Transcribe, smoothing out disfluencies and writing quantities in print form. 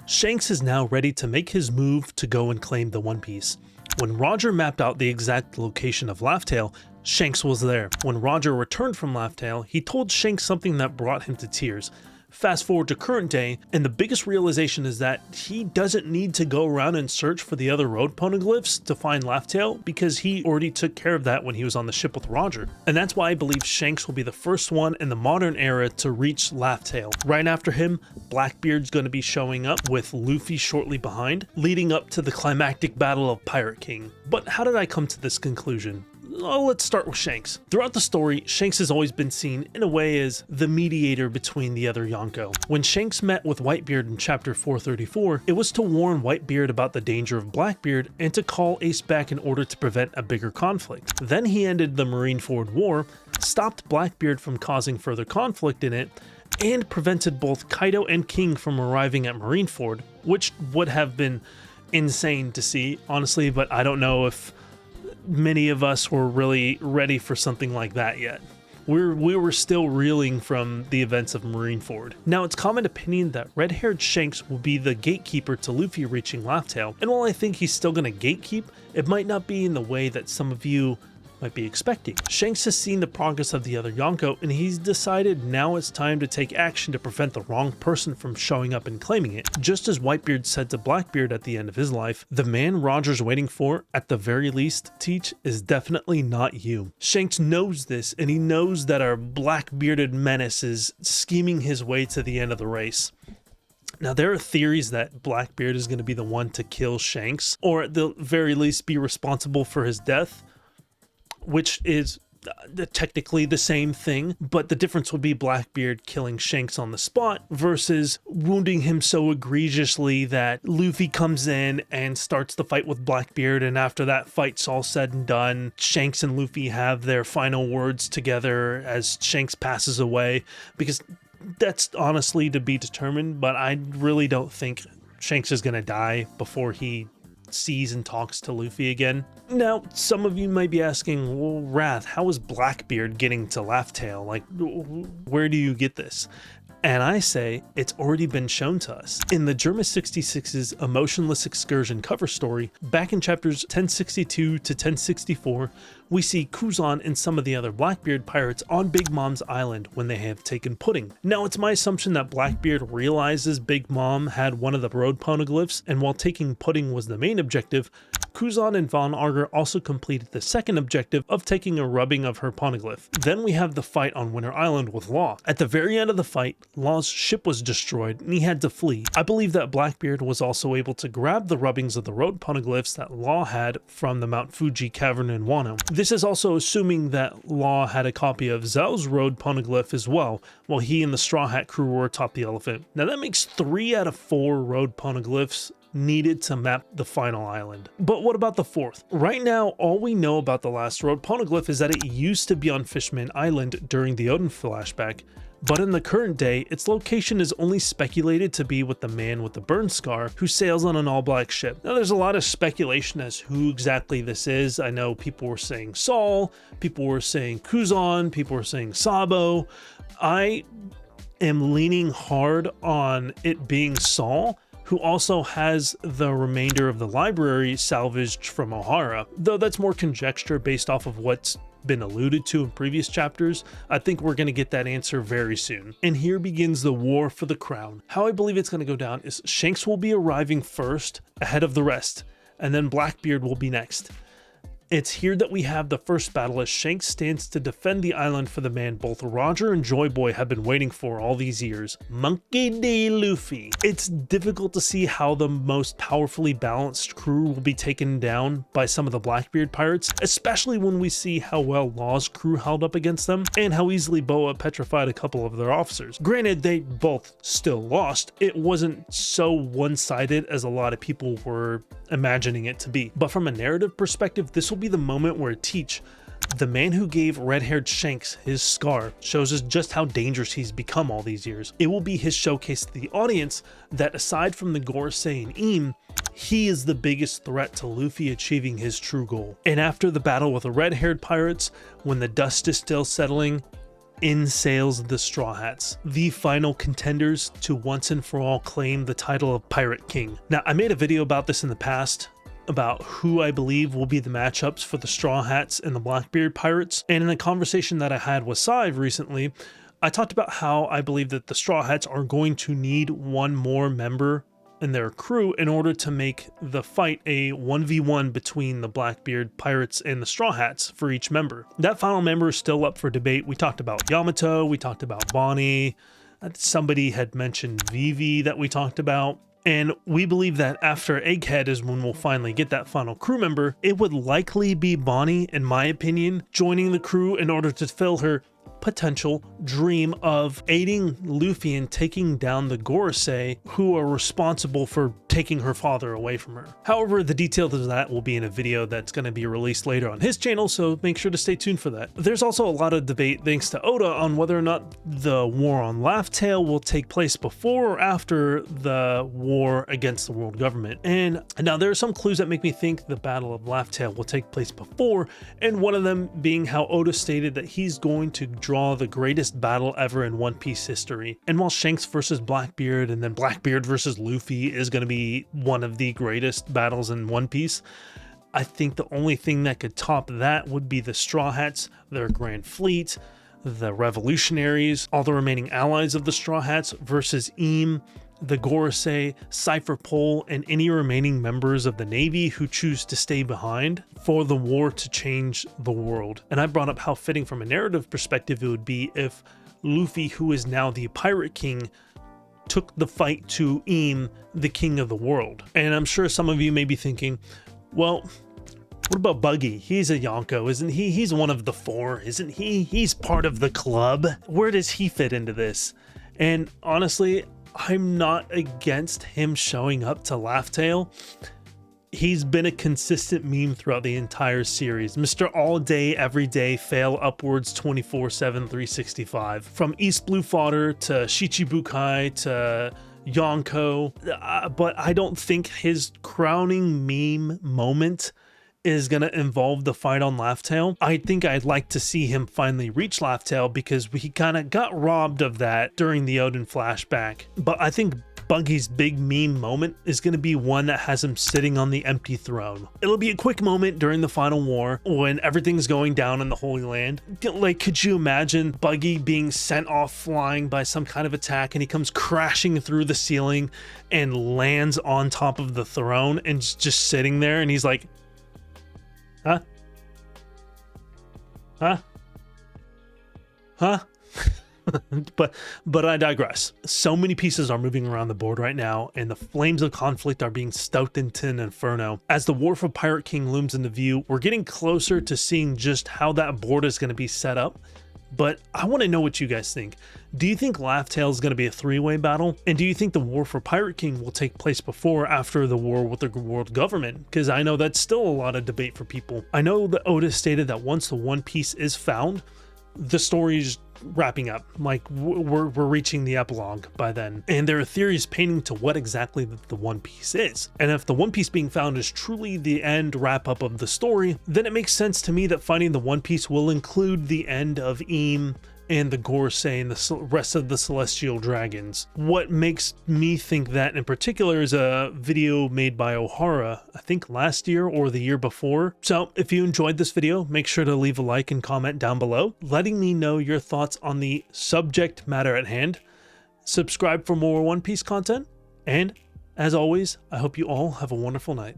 Shanks is now ready to make his move to go and claim the One Piece. When Roger mapped out the exact location of Laugh Tale, Shanks was there. When Roger returned from Laugh Tale, he told Shanks something that brought him to tears. Fast forward to current day, and the biggest realization is that he doesn't need to go around and search for the other road poneglyphs to find Laugh Tale, because he already took care of that when he was on the ship with Roger. And that's why I believe Shanks will be the first one in the modern era to reach Laugh Tale. Right after him, Blackbeard's going to be showing up with Luffy shortly behind, leading up to the climactic battle of Pirate King. But how did I come to this conclusion? Oh, let's start with Shanks. Throughout the story, Shanks has always been seen in a way as the mediator between the other Yonko. When Shanks met with Whitebeard in chapter 434, it was to warn Whitebeard about the danger of Blackbeard and to call Ace back in order to prevent a bigger conflict. Then he ended the Marineford War, stopped Blackbeard from causing further conflict in it, and prevented both Kaido and King from arriving at Marineford, which would have been insane to see, honestly, but I don't know if many of us were really ready for something like that yet. We were still reeling from the events of Marineford. Now, it's common opinion that red-haired Shanks will be the gatekeeper to Luffy reaching Laugh Tale, and while I think he's still gonna gatekeep, it might not be in the way that some of you might be expecting. Shanks has seen the progress of the other Yonko, and he's decided now it's time to take action to prevent the wrong person from showing up and claiming it. Just as Whitebeard said to Blackbeard at the end of his life, the man Roger's waiting for, at the very least, Teach, is definitely not you. Shanks knows this, and he knows that our black-bearded menace is scheming his way to the end of the race. Now, there are theories that Blackbeard is going to be the one to kill Shanks, or at the very least be responsible for his death, which is technically the same thing, but the difference would be Blackbeard killing Shanks on the spot versus wounding him so egregiously that Luffy comes in and starts the fight with Blackbeard, and after that fight's all said and done, Shanks and Luffy have their final words together as Shanks passes away, because that's honestly to be determined, but I really don't think Shanks is going to die before he sees and talks to Luffy again. Now, some of you might be asking, well, Wrath, how is Blackbeard getting to Laugh Tale? Like, where do you get this? And I say, it's already been shown to us. In the Germa 66's Emotionless Excursion cover story, back in chapters 1062 to 1064, we see Kuzan and some of the other Blackbeard pirates on Big Mom's island when they have taken Pudding. Now, it's my assumption that Blackbeard realizes Big Mom had one of the road poneglyphs, and while taking Pudding was the main objective, Kuzan and Von Augur also completed the second objective of taking a rubbing of her poneglyph. Then we have the fight on Winter Island with Law. At the very end of the fight, Law's ship was destroyed and he had to flee. I believe that Blackbeard was also able to grab the rubbings of the road poneglyphs that Law had from the Mount Fuji cavern in Wano. This is also assuming that Law had a copy of Zhao's road poneglyph as well, while he and the Straw Hat crew were atop the elephant. Now that makes 3 out of 4 road poneglyphs needed to map the final island. But what about the 4th? Right now, all we know about the last road poneglyph is that it used to be on Fishman Island during the Odin flashback, but in the current day, its location is only speculated to be with the man with the burn scar who sails on an all-black ship. Now, there's a lot of speculation as who exactly this is. I know people were saying Saul, people were saying Kuzan, people were saying Sabo. I am leaning hard on it being Saul, who also has the remainder of the library salvaged from Ohara. Though that's more conjecture based off of what's been alluded to in previous chapters, I think we're going to get that answer very soon. And here begins the war for the crown. How I believe it's going to go down is Shanks will be arriving first ahead of the rest, and then Blackbeard will be next. It's here that we have the first battle as Shanks stands to defend the island for the man both Roger and Joy Boy have been waiting for all these years, Monkey D. Luffy. It's difficult to see how the most powerfully balanced crew will be taken down by some of the Blackbeard pirates, especially when we see how well Law's crew held up against them and how easily Boa petrified a couple of their officers. Granted, they both still lost. It wasn't so one-sided as a lot of people were imagining it to be. But from a narrative perspective, this will be the moment where Teach, the man who gave red-haired Shanks his scar, shows us just how dangerous he's become all these years. It will be his showcase to the audience that aside from the Gorosei and Im, he is the biggest threat to Luffy achieving his true goal. And after the battle with the red-haired pirates, when the dust is still settling, in sales the Straw Hats, the final contenders to once and for all claim the title of Pirate King. Now, I made a video about this in the past, about who I believe will be the matchups for the Straw Hats and the Blackbeard Pirates, and in a conversation that I had with Sive recently, I talked about how I believe that the Straw Hats are going to need one more member in their crew in order to make the fight a 1v1 between the Blackbeard Pirates and the Straw Hats for each member. That final member is still up for debate. We talked about Yamato, we talked about Bonnie, somebody had mentioned Vivi that we talked about. And we believe that after Egghead is when we'll finally get that final crew member. It would likely be Bonnie, in my opinion, joining the crew in order to fill her potential dream of aiding Luffy in taking down the Gorosei, who are responsible for taking her father away from her. However, the details of that will be in a video that's going to be released later on his channel, so make sure to stay tuned for that. There's also a lot of debate, thanks to Oda, on whether or not the war on Laugh-Tale will take place before or after the war against the world government. And now there are some clues that make me think the Battle of Laugh-Tale will take place before, and one of them being how Oda stated that he's going to draw the greatest battle ever in One Piece history. And while Shanks versus Blackbeard and then Blackbeard versus Luffy is going to be one of the greatest battles in One Piece, I think the only thing that could top that would be the Straw Hats, their Grand Fleet, the Revolutionaries, all the remaining allies of the Straw Hats versus Eam, the Gorosei, Cypher Pole, and any remaining members of the Navy who choose to stay behind for the war to change the world. And I brought up how fitting from a narrative perspective it would be if Luffy, who is now the Pirate King, took the fight to Eam, the king of the world. And I'm sure some of you may be thinking, well, what about Buggy? He's a Yonko, isn't he? He's one of the four, isn't he? He's part of the club. Where does he fit into this? And honestly, I'm not against him showing up to Laugh-Tale. He's been a consistent meme throughout the entire series. Mr. All Day, Every Day, Fail Upwards 24/7, 365. From East Blue Fodder to Shichibukai to Yonko. But I don't think his crowning meme moment is going to involve the fight on Laugh-Tale. I think I'd like to see him finally reach Laugh-Tale because we kind of got robbed of that during the Odin flashback. But I think Buggy's big meme moment is going to be one that has him sitting on the empty throne. It'll be a quick moment during the final war when everything's going down in the Holy Land. Like, could you imagine Buggy being sent off flying by some kind of attack and he comes crashing through the ceiling and lands on top of the throne and just sitting there and he's like, Huh? But I digress. So many pieces are moving around the board right now, and the flames of conflict are being stoked into an inferno. As the war for Pirate King looms into view, we're getting closer to seeing just how that board is going to be set up. But I want to know what you guys think. Do you think Laugh-Tale is going to be a three-way battle? And do you think the war for Pirate King will take place before or after the war with the world government? Because I know that's still a lot of debate for people. I know that Oda stated that once the One Piece is found, the story's wrapping up. Like, we're reaching the epilogue by then. And there are theories painting to what exactly the One Piece is. And if the One Piece being found is truly the end wrap-up of the story, then it makes sense to me that finding the One Piece will include the end of Eam and the Gorosei and the rest of the Celestial Dragons. What makes me think that in particular is a video made by O'Hara, I think last year or the year before. So if you enjoyed this video, make sure to leave a like and comment down below, letting me know your thoughts on the subject matter at hand. Subscribe for more One Piece content, and as always, I hope you all have a wonderful night.